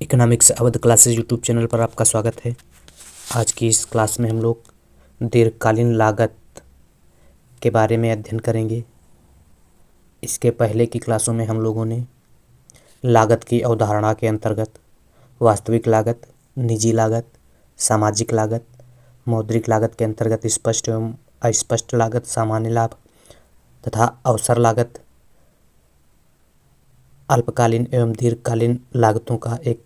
Economics Awadh classes YouTube channel पर आपका स्वागत है। आज की इस क्लास में हम लोग दीर्घकालीन लागत के बारे में अध्ययन करेंगे। इसके पहले की क्लासों में हम लोगों ने लागत की अवधारणा के अंतर्गत वास्तविक लागत, निजी लागत, सामाजिक लागत, मौद्रिक लागत के अंतर्गत स्पष्ट एवं अस्पष्ट लागत, सामान्य लाभ तथा अवसर लागत, अल्पकालीन एवं दीर्घकालीन लागतों का एक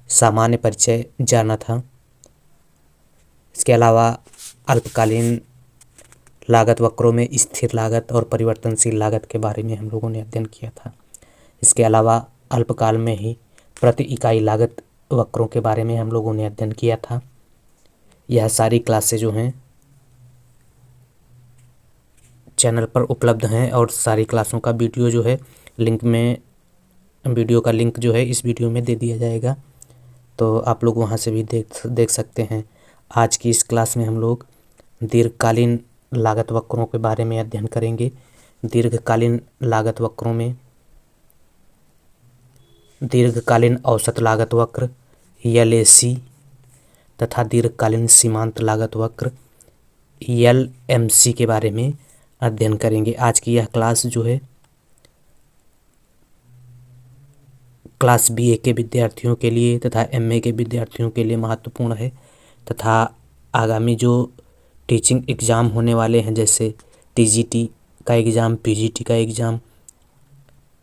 सामान्य परिचय जाना था। इसके अलावा अल्पकालीन लागत वक्रों में स्थिर लागत और परिवर्तनशील लागत के बारे में हम लोगों ने अध्ययन किया था। इसके अलावा अल्पकाल में ही प्रति इकाई लागत वक्रों के बारे में हम लोगों ने अध्ययन किया था। यह सारी क्लासें जो हैं चैनल पर उपलब्ध हैं और सारी क्लासों का वीडियो जो है वीडियो का लिंक जो है इस वीडियो में दे दिया जाएगा, तो आप लोग वहां से भी देख सकते हैं। आज की इस क्लास में हम लोग दीर्घकालीन लागत वक्रों के बारे में अध्ययन करेंगे। दीर्घकालीन लागत वक्रों में दीर्घकालीन औसत लागत वक्र LAC तथा दीर्घकालीन सीमांत लागत वक्र LMC के बारे में अध्ययन करेंगे। आज की यह क्लास जो है क्लास BA के विद्यार्थियों के लिए तथा MA के विद्यार्थियों के लिए महत्वपूर्ण है तथा आगामी जो टीचिंग एग्ज़ाम होने वाले हैं, जैसे TGT का एग्ज़ाम, PGT का एग्ज़ाम,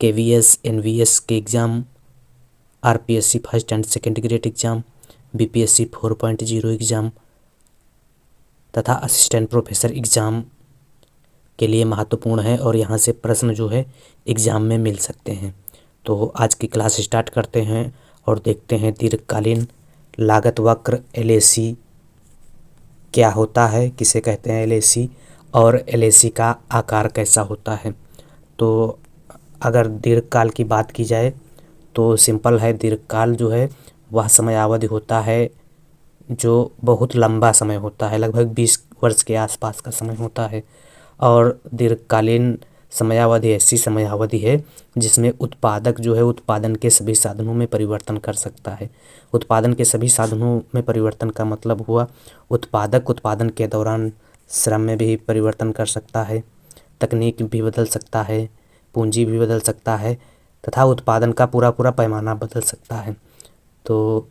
KVS NVS के exam, RPSC first and second grade exam, BPSC 4.0 exam तथा असिस्टेंट प्रोफेसर एग्ज़ाम के लिए महत्वपूर्ण है और यहाँ से प्रश्न जो है एग्ज़ाम में मिल सकते हैं। तो आज की क्लास स्टार्ट करते हैं और देखते हैं दीर्घकालीन लागत वक्र LAC क्या होता है, किसे कहते हैं LAC, और LAC का आकार कैसा होता है। तो अगर दीर्घकाल की बात की जाए तो सिंपल है। दीर्घकाल जो है वह समयावधि होता है जो बहुत लंबा समय होता है, लगभग 20 वर्ष के आसपास का समय होता है। और दीर्घकालीन समयावधि ऐसी समयावधि है जिसमें उत्पादक जो है उत्पादन के सभी साधनों में परिवर्तन कर सकता है। उत्पादन के सभी साधनों में परिवर्तन का मतलब हुआ उत्पादक उत्पादन के दौरान श्रम में भी परिवर्तन कर सकता है, तकनीक भी बदल सकता है, पूंजी भी बदल सकता है तथा उत्पादन का पूरा पैमाना बदल सकता है। तो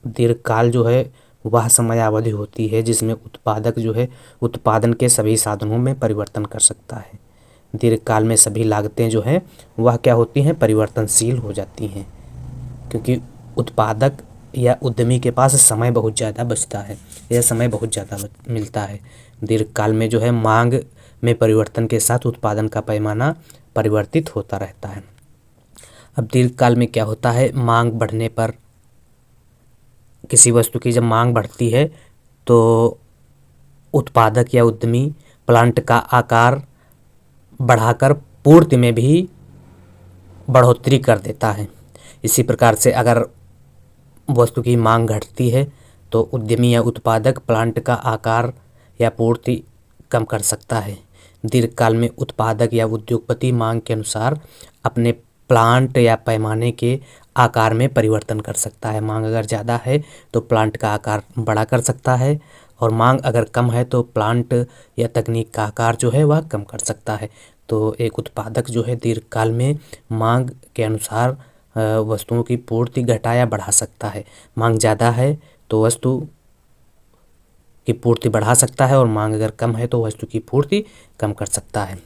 दीर्घकाल जो है वह समयावधि होती है जिसमें उत्पादक जो है उत्पादन के सभी साधनों में परिवर्तन कर सकता है। दीर्घकाल में सभी लागतें जो हैं वह क्या होती हैं, परिवर्तनशील हो जाती हैं, क्योंकि उत्पादक या उद्यमी के पास समय बहुत ज़्यादा बचता है, यह समय बहुत ज़्यादा मिलता है। दीर्घकाल में जो है मांग में परिवर्तन के साथ उत्पादन का पैमाना परिवर्तित होता रहता है। अब दीर्घकाल में क्या होता है, मांग बढ़ने पर किसी वस्तु की जब मांग बढ़ती है तो उत्पादक या उद्यमी प्लांट का आकार बढ़ाकर पूर्ति में भी बढ़ोतरी कर देता है। इसी प्रकार से अगर वस्तु की मांग घटती है तो उद्यमी या उत्पादक प्लांट का आकार या पूर्ति कम कर सकता है। दीर्घकाल में उत्पादक या उद्योगपति मांग के अनुसार अपने प्लांट या पैमाने के आकार में परिवर्तन कर सकता है। मांग अगर ज़्यादा है तो प्लांट का आकार बड़ा कर सकता है और मांग अगर कम है तो प्लांट या तकनीक का आकार जो है वह कम कर सकता है। तो एक उत्पादक जो है दीर्घकाल में मांग के अनुसार वस्तुओं की पूर्ति घटा या बढ़ा सकता है। मांग ज़्यादा है तो वस्तु की पूर्ति बढ़ा सकता है और मांग अगर कम है तो वस्तु की पूर्ति कम कर सकता है।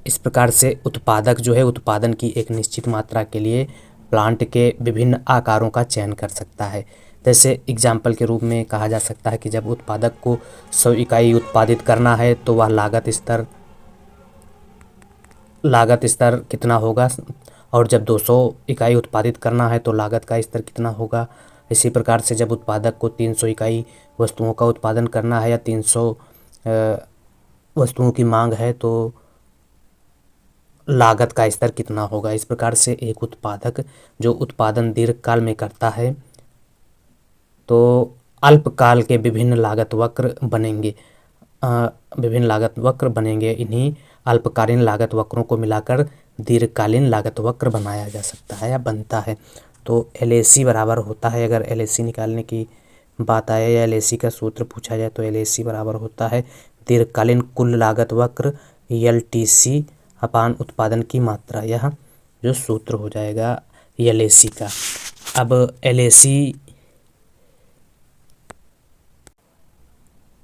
इस प्रकार से उत्पादक जो है उत्पादन की एक निश्चित मात्रा के लिए प्लांट के विभिन्न आकारों का चयन कर सकता है। जैसे एग्जाम्पल के रूप में कहा जा सकता है कि जब उत्पादक को 100 इकाई उत्पादित करना है तो वह लागत स्तर कितना होगा, और जब 200 इकाई उत्पादित करना है तो लागत का स्तर कितना होगा। इसी प्रकार से जब उत्पादक को 300 इकाई वस्तुओं का उत्पादन करना है या 300 वस्तुओं की मांग है तो लागत का स्तर कितना होगा। इस प्रकार से एक उत्पादक जो उत्पादन दीर्घकाल में करता है तो अल्पकाल के विभिन्न लागत वक्र बनेंगे। इन्हीं अल्पकालीन लागत वक्रों को मिलाकर दीर्घकालीन लागत वक्र बनाया जा सकता है या बनता है। तो LAC बराबर होता है, अगर LAC निकालने की बात आए या LAC का सूत्र पूछा जाए तो LAC बराबर होता है दीर्घकालीन कुल लागत वक्र LTC अपान उत्पादन की मात्रा। यह जो सूत्र हो जाएगा LAC का। अब LAC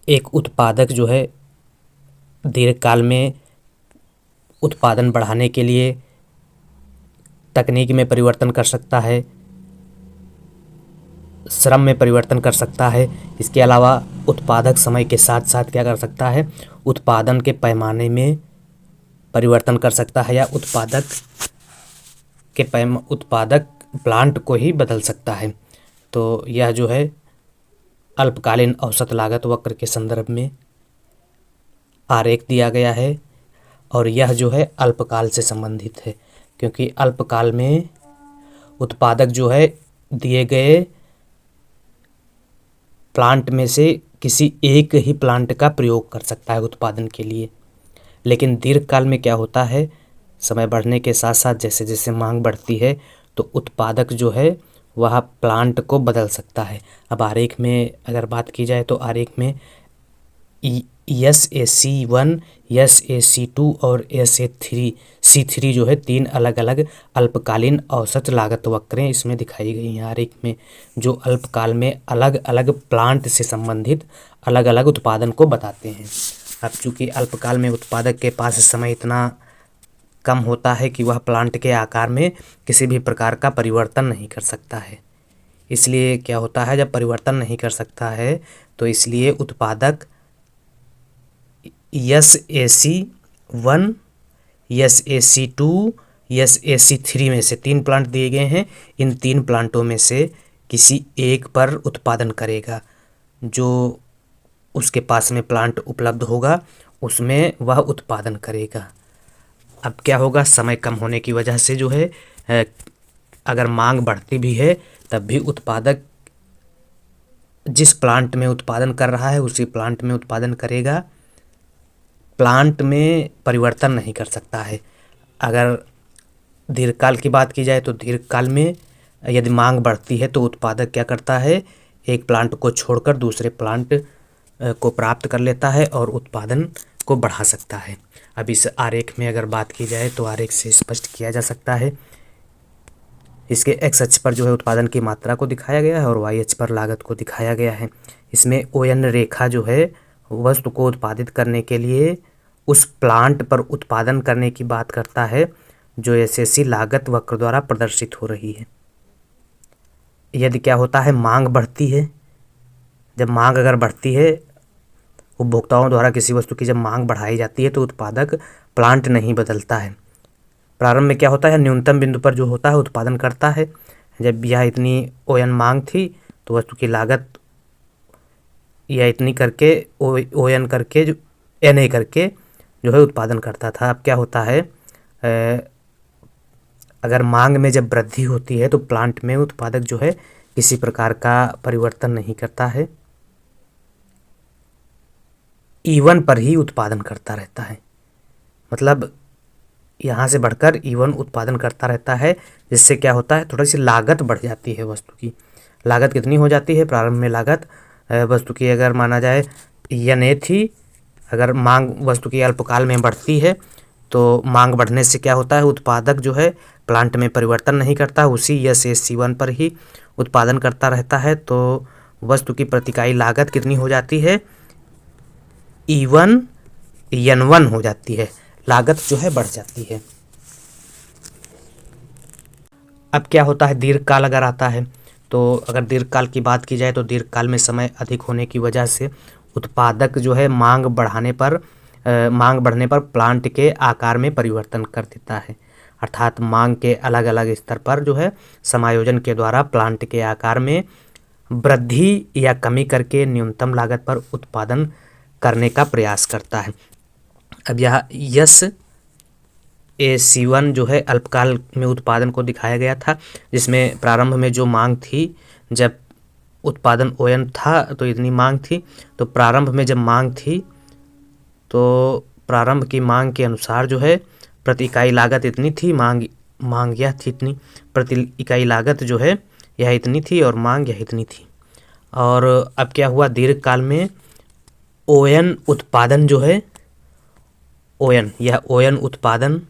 एक उत्पादक जो है दीर्घकाल में उत्पादन बढ़ाने के लिए तकनीक में परिवर्तन कर सकता है, श्रम में परिवर्तन कर सकता है। इसके अलावा उत्पादक समय के साथ साथ क्या कर सकता है, उत्पादन के पैमाने में परिवर्तन कर सकता है या उत्पादक प्लांट को ही बदल सकता है। तो यह जो है अल्पकालीन औसत लागत वक्र के संदर्भ में आरेख दिया गया है और यह जो है अल्पकाल से संबंधित है, क्योंकि अल्पकाल में उत्पादक जो है दिए गए प्लांट में से किसी एक ही प्लांट का प्रयोग कर सकता है उत्पादन के लिए। लेकिन दीर्घकाल में क्या होता है, समय बढ़ने के साथ साथ जैसे जैसे मांग बढ़ती है तो उत्पादक जो है वह प्लांट को बदल सकता है। अब आरेख में अगर बात की जाए तो आरेख में SAC1, SAC2 और SAC3 जो है 3 अलग अलग अल्पकालीन औसत लागत वक्रें इसमें दिखाई गई हैं आरेख में, जो अल्पकाल में अलग अलग प्लांट से संबंधित अलग अलग उत्पादन को बताते हैं। अब चूँकि अल्पकाल में उत्पादक के पास समय इतना कम होता है कि वह प्लांट के आकार में किसी भी प्रकार का परिवर्तन नहीं कर सकता है, इसलिए क्या होता है, जब परिवर्तन नहीं कर सकता है तो इसलिए उत्पादक SAC1, SAC2, SAC3 में से 3 प्लांट दिए गए हैं। इन 3 प्लांटों में से किसी एक पर उत्पादन करेगा, जो उसके पास में प्लांट उपलब्ध होगा उसमें वह उत्पादन करेगा। अब क्या होगा, समय कम होने की वजह से जो है अगर मांग बढ़ती भी है तब भी उत्पादक जिस प्लांट में उत्पादन कर रहा है उसी प्लांट में उत्पादन करेगा, प्लांट में परिवर्तन नहीं कर सकता है। अगर दीर्घकाल की बात की जाए तो दीर्घकाल में यदि मांग बढ़ती है तो उत्पादक क्या करता है, एक प्लांट को छोड़कर दूसरे प्लांट को प्राप्त कर लेता है और उत्पादन को बढ़ा सकता है। अब इस आरेख में अगर बात की जाए तो आरेख से स्पष्ट किया जा सकता है। इसके x अक्ष पर जो है उत्पादन की मात्रा को दिखाया गया है और y अक्ष पर लागत को दिखाया गया है। इसमें ON रेखा जो है वस्तु को उत्पादित करने के लिए उस प्लांट पर उत्पादन करने की बात करता है जो SAC लागत वक्र द्वारा प्रदर्शित हो रही है। यदि क्या होता है, मांग बढ़ती है, जब मांग अगर बढ़ती है, उपभोक्ताओं द्वारा किसी वस्तु की जब मांग बढ़ाई जाती है तो उत्पादक प्लांट नहीं बदलता है। प्रारंभ में क्या होता है, न्यूनतम बिंदु पर जो होता है उत्पादन करता है। जब यह इतनी ON मांग थी तो वस्तु की लागत या इतनी करके ON करके जो NA करके जो है उत्पादन करता था। अब क्या होता है, अगर मांग में जब वृद्धि होती है तो प्लांट में उत्पादक जो है किसी प्रकार का परिवर्तन नहीं करता है, E1 पर ही उत्पादन करता रहता है। मतलब यहाँ से बढ़कर E1 उत्पादन करता रहता है, जिससे क्या होता है, थोड़ी सी लागत बढ़ जाती है वस्तु की। लागत कितनी हो जाती है, प्रारंभ में लागत वस्तु की अगर माना जाए NA थी, अगर मांग वस्तु की अल्पकाल में बढ़ती है तो मांग बढ़ने से क्या होता है, उत्पादक जो है प्लांट में परिवर्तन नहीं करता, उसी SAC1 पर ही उत्पादन करता रहता है। तो वस्तु की प्रति इकाई लागत कितनी हो जाती है, E1 N1 हो जाती है, लागत जो है बढ़ जाती है। अब क्या होता है, दीर्घकाल अगर आता है तो अगर दीर्घकाल की बात की जाए तो दीर्घकाल में समय अधिक होने की वजह से उत्पादक जो है मांग बढ़ने पर प्लांट के आकार में परिवर्तन कर देता है। अर्थात मांग के अलग अलग स्तर पर जो है समायोजन के द्वारा प्लांट के आकार में वृद्धि या कमी करके न्यूनतम लागत पर उत्पादन करने का प्रयास करता है। अब यह SAC1 जो है अल्पकाल में उत्पादन को दिखाया गया था, जिसमें प्रारंभ में जो मांग थी, जब उत्पादन ON था तो इतनी मांग थी, तो प्रारंभ में जब मांग थी तो प्रारंभ की मांग के अनुसार जो है प्रति इकाई लागत इतनी थी, मांग यह थी इतनी, प्रति इकाई लागत जो है यह इतनी थी और मांग यह इतनी थी। और अब क्या हुआ, दीर्घकाल में ओएन उत्पादन जो है, यह ओएन उत्पादन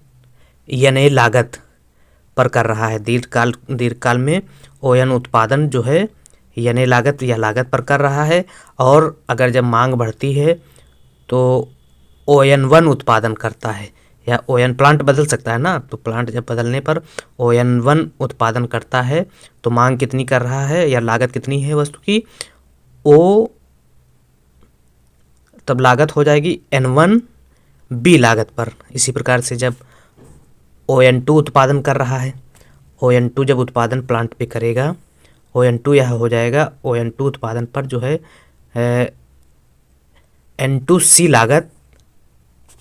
यानी लागत पर कर रहा है। दीर्घकाल में ओएन उत्पादन जो है यानी लागत, यह लागत पर कर रहा है। और अगर जब मांग बढ़ती है तो ON1 उत्पादन करता है। या ON प्लांट बदल सकता है ना, तो प्लांट जब बदलने पर ON1 उत्पादन करता है तो मांग कितनी कर रहा है या लागत कितनी है वस्तु की, तब लागत हो जाएगी N1B लागत पर। इसी प्रकार से जब ON2 उत्पादन कर रहा है, ON2 जब उत्पादन प्लांट पे करेगा, ON2 यह हो जाएगा, ON2 उत्पादन पर जो है N2C लागत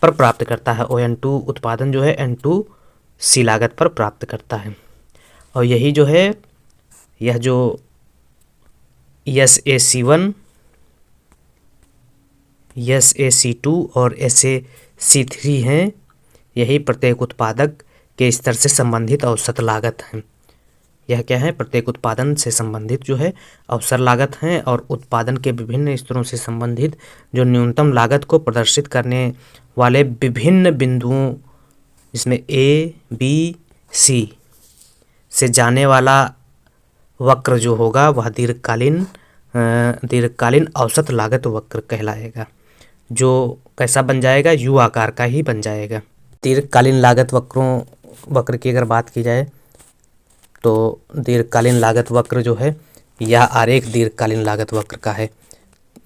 पर प्राप्त करता है। ON2 उत्पादन जो है N2C लागत पर प्राप्त करता है। और यही जो है, यह जो SAC1, SAC2 और SAC3 हैं, यही प्रत्येक उत्पादक के स्तर से संबंधित औसत लागत हैं। यह क्या है, प्रत्येक उत्पादन से संबंधित जो है अवसर लागत हैं और उत्पादन के विभिन्न स्तरों से संबंधित जो न्यूनतम लागत को प्रदर्शित करने वाले विभिन्न बिंदुओं, जिसमें ABC से जाने वाला वक्र जो होगा वह दीर्घकालीन औसत लागत वक्र कहलाएगा, जो कैसा बन जाएगा, U आकार का ही बन जाएगा। दीर्घकालीन लागत वक्र की अगर बात की जाए तो दीर्घकालीन लागत वक्र जो है, यह आरेख दीर्घकालीन लागत वक्र का है,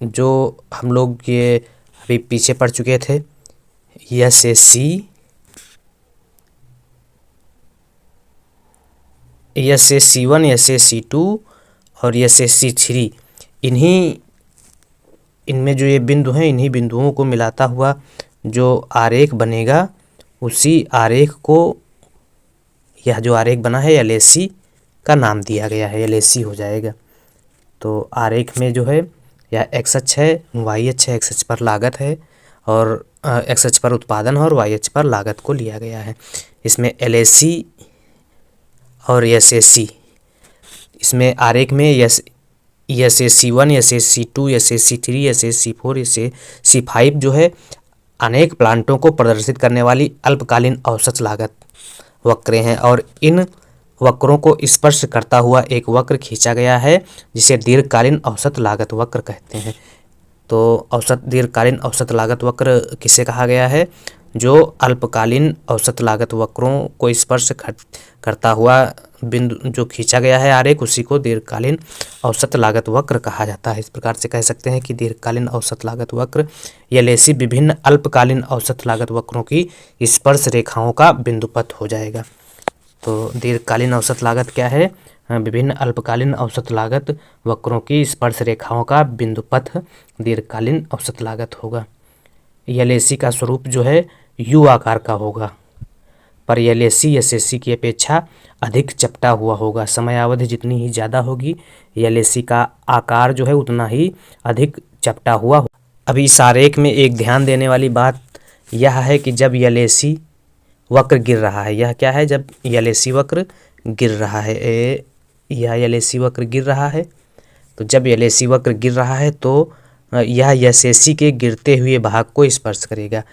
जो हम लोग ये अभी पीछे पढ़ चुके थे। SAC1, SAC2 और SAC3, इनमें जो ये बिंदु हैं, इन्हीं बिंदुओं को मिलाता हुआ जो आरेख बनेगा, उसी आरेख को, यह जो आरेख बना है LAC का नाम दिया गया है, LAC हो जाएगा। तो आरेख में जो है यह x अक्ष है, y अक्ष है, x अक्ष पर लागत है और x अक्ष पर उत्पादन और y अक्ष पर लागत को लिया गया है। इसमें LAC और SAC, इसमें आरेख में SAC1, SAC2, SAC3, SAC4, SAC5 जो है अनेक प्लांटों को प्रदर्शित करने वाली अल्पकालीन औसत लागत वक्रें हैं और इन वक्रों को स्पर्श करता हुआ एक वक्र खींचा गया है जिसे दीर्घकालीन औसत लागत वक्र कहते हैं। तो दीर्घकालीन औसत लागत वक्र किसे कहा गया है, जो अल्पकालीन औसत लागत वक्रों को स्पर्श करता हुआ बिंदु जो खींचा गया है आरेख, उसी को दीर्घकालीन औसत लागत वक्र कहा जाता है। इस प्रकार से कह सकते हैं कि दीर्घकालीन औसत लागत वक्र LAC विभिन्न अल्पकालीन औसत लागत वक्रों की स्पर्श रेखाओं का बिंदुपथ हो जाएगा। तो दीर्घकालीन औसत लागत क्या है, विभिन्न अल्पकालीन औसत लागत वक्रों की स्पर्श रेखाओं का बिंदुपथ दीर्घकालीन औसत लागत होगा। LAC का स्वरूप जो है U आकार का होगा, पर LAC SAC की अपेक्षा अधिक चपटा हुआ होगा। समयावधि जितनी ही ज़्यादा होगी, LAC का आकार जो है उतना ही अधिक चपटा हुआ होगा। अभी इस आरेख में एक ध्यान देने वाली बात यह है कि जब LAC वक्र गिर रहा है, यह क्या है, जब LAC वक्र गिर रहा है, यह LAC वक्र गिर रहा है, तो जब LAC वक्र गिर रहा है तो यह SAC के गिरते हुए भाग को स्पर्श करेगा।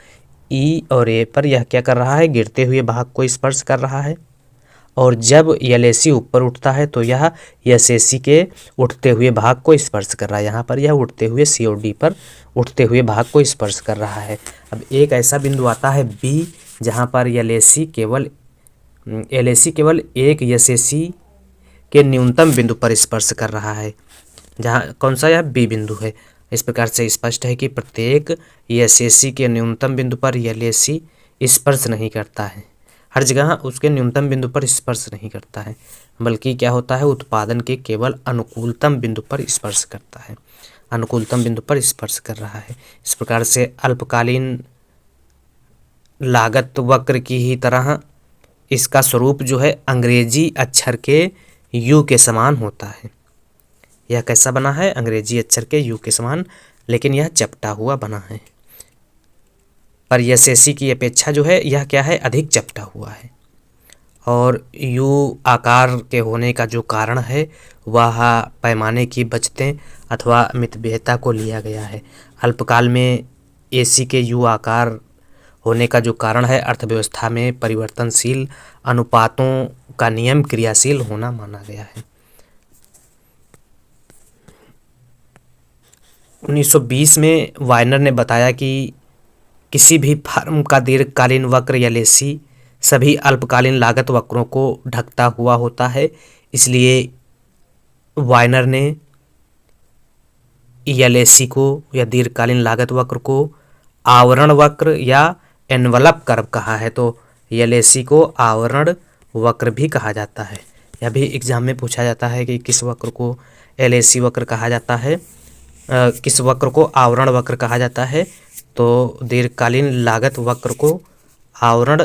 E और A पर यह क्या कर रहा है, गिरते हुए भाग को स्पर्श कर रहा है। और जब LAC ऊपर उठता है तो यह SAC के उठते हुए भाग को स्पर्श कर रहा है। यहाँ पर यह उठते हुए C और D पर उठते हुए भाग को स्पर्श कर रहा है। अब एक ऐसा बिंदु आता है B, जहाँ पर LAC केवल एक SAC के न्यूनतम बिंदु पर स्पर्श कर रहा है, जहाँ कौन सा, यह B बिंदु है। इस प्रकार से स्पष्ट है कि प्रत्येक SAC के न्यूनतम बिंदु पर LAC स्पर्श नहीं करता है, हर जगह उसके न्यूनतम बिंदु पर स्पर्श नहीं करता है, बल्कि क्या होता है, उत्पादन के केवल अनुकूलतम बिंदु पर स्पर्श करता है, अनुकूलतम बिंदु पर स्पर्श कर रहा है। इस प्रकार से अल्पकालीन लागत वक्र की ही तरह इसका स्वरूप जो है अंग्रेजी अक्षर के U के समान होता है। यह कैसा बना है, अंग्रेजी अक्षर के U के समान, लेकिन यह चपटा हुआ बना है। पर एस ए सी की अपेक्षा जो है यह क्या है, अधिक चपटा हुआ है। और यू आकार के होने का जो कारण है वह पैमाने की बचतें अथवा मितव्ययता को लिया गया है। अल्पकाल में एसी के यू आकार होने का जो कारण है अर्थव्यवस्था में परिवर्तनशील अनुपातों का नियम क्रियाशील होना माना गया है। 1920 में वाइनर ने बताया कि किसी भी फर्म का दीर्घकालीन वक्र एलएसी सभी अल्पकालीन लागत वक्रों को ढकता हुआ होता है। इसलिए वाइनर ने एलएसी को या दीर्घकालीन लागत वक्र को आवरण वक्र या एनवलप कर्व कहा है। तो एलएसी को आवरण वक्र भी कहा जाता है। यह भी एग्जाम में पूछा जाता है कि किस वक्र को एलएसी वक्र कहा जाता है, किस वक्र को आवरण वक्र कहा जाता है। तो दीर्घकालीन लागत वक्र को आवरण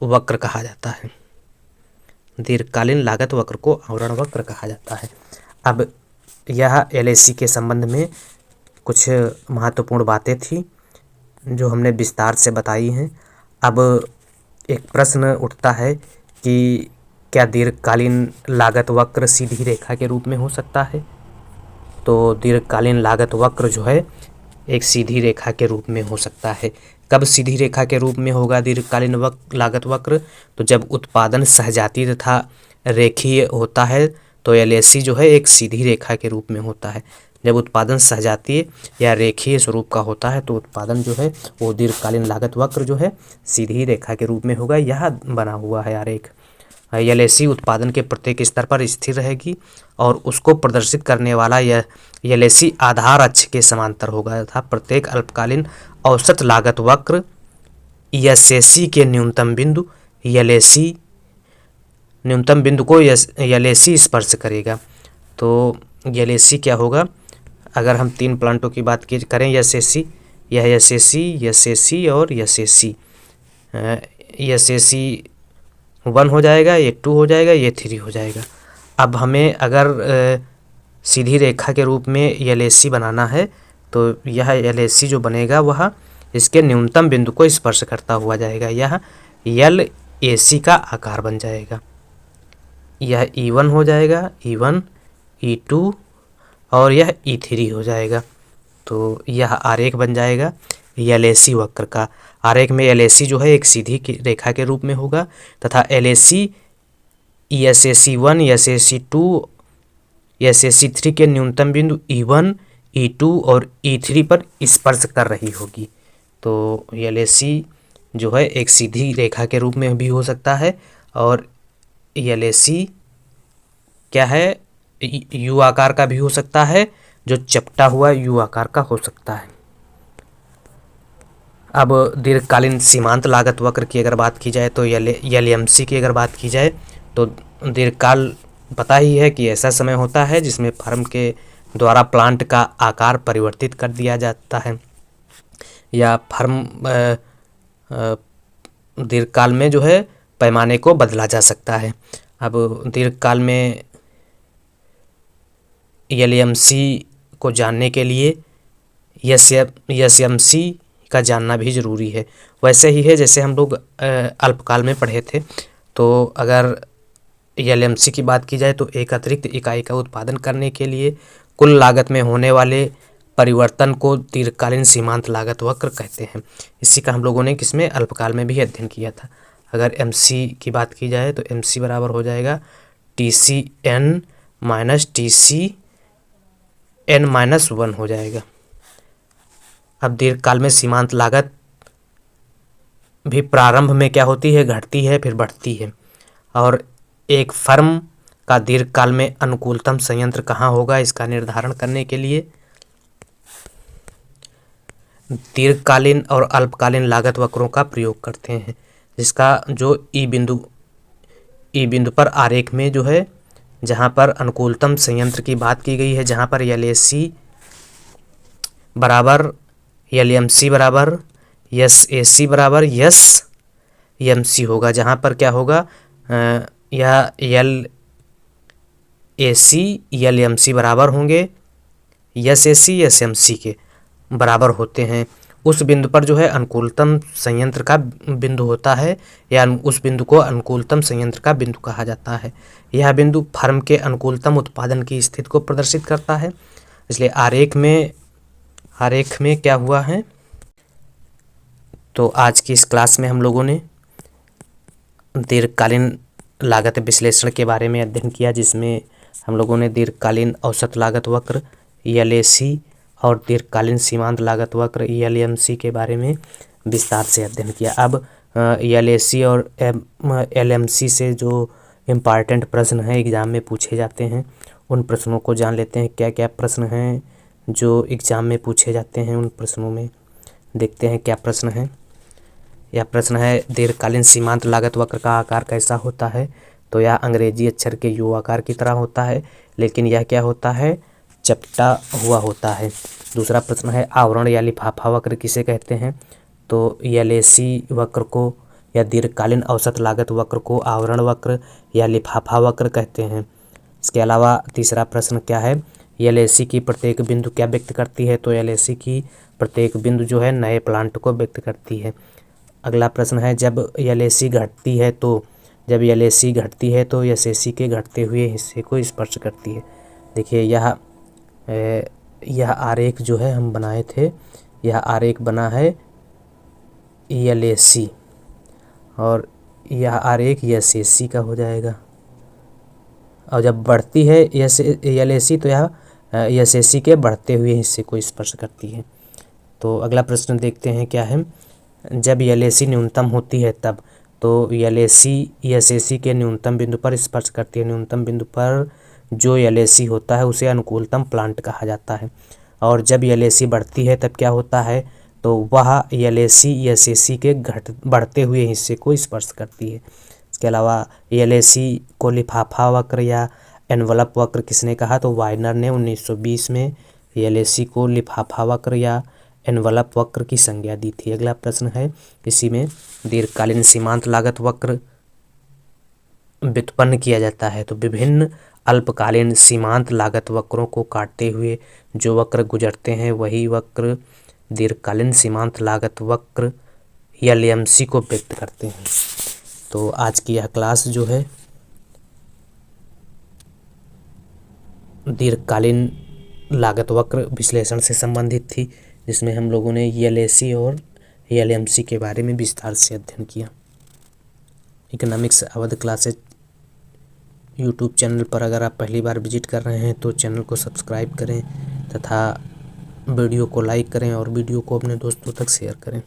वक्र कहा जाता है। दीर्घकालीन लागत वक्र को आवरण वक्र कहा जाता है। अब यह एलएसी के संबंध में कुछ महत्वपूर्ण बातें थी जो हमने विस्तार से बताई हैं। अब एक प्रश्न उठता है कि क्या दीर्घकालीन लागत वक्र सीधी रेखा के रूप में हो सकता है? तो दीर्घकालीन लागत वक्र जो है एक सीधी रेखा के रूप में हो सकता है। कब सीधी रेखा के रूप में होगा दीर्घकालीन लागत वक्र? तो जब उत्पादन सहजातीय तथा रेखीय होता है तो एलएसी जो है एक सीधी रेखा के रूप में होता है। जब उत्पादन सहजातीय या रेखीय स्वरूप का होता है तो उत्पादन जो है वो दीर्घकालीन लागत वक्र जो है सीधी रेखा के रूप में होगा। यह बना हुआ है आरेख। एलएसी उत्पादन के प्रत्येक स्तर पर स्थिर रहेगी और उसको प्रदर्शित करने वाला यह एलएसी आधार अक्ष के समांतर होगा तथा प्रत्येक अल्पकालीन औसत लागत वक्र एसएसी के न्यूनतम बिंदु एलएसी न्यूनतम बिंदु को एलएसी स्पर्श करेगा। तो एलएसी क्या होगा? अगर हम तीन प्लांटों की बात करें एसएसी, यह एसएसी और एसएसी 1 हो जाएगा, ये 2 हो जाएगा, ये 3 हो जाएगा। अब हमें अगर सीधी रेखा के रूप में एलएसी बनाना है तो यह एलएसी जो बनेगा वह इसके न्यूनतम बिंदु को स्पर्श करता हुआ जाएगा। यह एलएसी का आकार बन जाएगा। यह E1 हो जाएगा, E1, E2 और यह E3 हो जाएगा। तो यह आरेख बन जाएगा एलएसी वक्र का। आरेख में एलएसी जो है एक सीधी रेखा के रूप में होगा तथा एलएसी एसएसी1, एसएसी2, एसएसी3 के न्यूनतम बिंदु E1, E2 और E3 पर स्पर्श कर रही होगी। तो एलएसी जो है एक सीधी रेखा के रूप में भी हो सकता है और एलएसी क्या है, यू आकार का भी हो सकता है, जो चपटा हुआ यू आकार का हो सकता है। अब दीर्घकालीन सीमांत लागत वक्र की अगर बात की जाए तो एलएमसी की अगर बात की जाए तो दीर्घकाल पता ही है कि ऐसा समय होता है जिसमें फर्म के द्वारा प्लांट का आकार परिवर्तित कर दिया जाता है या फर्म दीर्घकाल में जो है पैमाने को बदला जा सकता है। अब दीर्घकाल में एलएमसी को जानने के लिए एसएमसी का जानना भी ज़रूरी है। वैसे ही है जैसे हम लोग अल्पकाल में पढ़े थे। तो अगर एलएमसी की बात की जाए तो एक अतिरिक्त इकाई का उत्पादन करने के लिए कुल लागत में होने वाले परिवर्तन को दीर्घकालीन सीमांत लागत वक्र कहते हैं। इसी का हम लोगों ने किसमें अल्पकाल में भी अध्ययन किया था। अगर एमसी की बात की जाए तो एमसी बराबर हो जाएगा TCN माइनस TCN-1 हो जाएगा। अब दीर्घकाल में सीमांत लागत भी प्रारंभ में क्या होती है, घटती है फिर बढ़ती है। और एक फर्म का दीर्घकाल में अनुकूलतम संयंत्र कहाँ होगा, इसका निर्धारण करने के लिए दीर्घकालीन और अल्पकालीन लागत वक्रों का प्रयोग करते हैं, जिसका जो ई बिंदु पर आरेख में जो है जहाँ पर अनुकूलतम संयंत्र की बात की गई है, जहाँ पर एलएसी बराबर एलएमसी बराबर एसएसी बराबर एसएमसी होगा, जहाँ पर क्या होगा यह एलएसी एलएमसी बराबर होंगे एसएसी एसएमसी के बराबर होते हैं। उस बिंदु पर जो है अनुकूलतम संयंत्र का बिंदु होता है, या उस बिंदु को अनुकूलतम संयंत्र का बिंदु कहा जाता है। यह बिंदु फर्म के अनुकूलतम उत्पादन की स्थिति को प्रदर्शित करता है। इसलिए आरेख में क्या हुआ है, तो आज की इस क्लास में हम लोगों ने दीर्घकालीन लागत विश्लेषण के बारे में अध्ययन किया, जिसमें हम लोगों ने दीर्घकालीन औसत लागत वक्र ELAC और दीर्घकालीन सीमांत लागत वक्र ELMC के बारे में विस्तार से अध्ययन किया। अब ELAC और LMC से जो इम्पॉर्टेंट प्रश्न हैं एग्ज़ाम में पूछे जाते हैं, उन प्रश्नों को जान लेते हैं। क्या क्या प्रश्न हैं जो एग्ज़ाम में पूछे जाते हैं, उन प्रश्नों में देखते हैं क्या प्रश्न है। यह प्रश्न है, दीर्घकालीन सीमांत लागत वक्र का आकार कैसा होता है? तो यह अंग्रेजी अक्षर के U आकार की तरह होता है, लेकिन यह क्या होता है, चपटा हुआ होता है। दूसरा प्रश्न है, आवरण या लिफाफा वक्र किसे कहते हैं? तो ELAC वक्र को या दीर्घकालीन औसत लागत वक्र को आवरण वक्र या लिफाफा वक्र कहते हैं। इसके अलावा तीसरा प्रश्न क्या है, ELAC की प्रत्येक बिंदु क्या व्यक्त करती है? तो ELAC की प्रत्येक बिंदु जो है नए प्लांट को व्यक्त करती है। अगला प्रश्न है, जब ELAC घटती है तो SAC के घटते हुए हिस्से को स्पर्श करती है। देखिए यह आरेख जो है हम बनाए थे, यह आरेख बना है ELAC और यह आरेख SAC का हो जाएगा। और जब बढ़ती है ELAC तो यह SAC के बढ़ते हुए हिस्से को स्पर्श करती है। तो अगला प्रश्न देखते हैं क्या है, जब ELAC न्यूनतम होती है तब, तो ELAC SAC के न्यूनतम बिंदु पर स्पर्श करती है। न्यूनतम बिंदु पर जो ELAC होता है उसे अनुकूलतम प्लांट कहा जाता है। और जब ELAC बढ़ती है तब क्या होता है, तो वह ELAC SAC के बढ़ते हुए हिस्से को स्पर्श करती है। इसके अलावा ELAC को लिफाफा वक्र या एनवलप वक्र किसने कहा? तो वाइनर ने 1920 में ELAC को लिफाफा वक्र या एनवलप वक्र की संज्ञा दी थी। अगला प्रश्न है, इसी में दीर्घकालीन सीमांत लागत वक्र व्युत्पन्न किया जाता है। तो विभिन्न अल्पकालीन सीमांत लागत वक्रों को काटते हुए जो वक्र गुजरते हैं वही वक्र दीर्घकालीन सीमांत लागत वक्र ELMC को व्यक्त करते हैं। तो आज की यह क्लास जो है दीर्घकालीन लागत वक्र विश्लेषण से संबंधित थी, जिसमें हम लोगों ने ELAC और ELMC के बारे में विस्तार से अध्ययन किया। Economics Awadh classes YouTube channel पर अगर आप पहली बार विजिट कर रहे हैं तो चैनल को सब्सक्राइब करें तथा वीडियो को लाइक करें और वीडियो को अपने दोस्तों तक शेयर करें।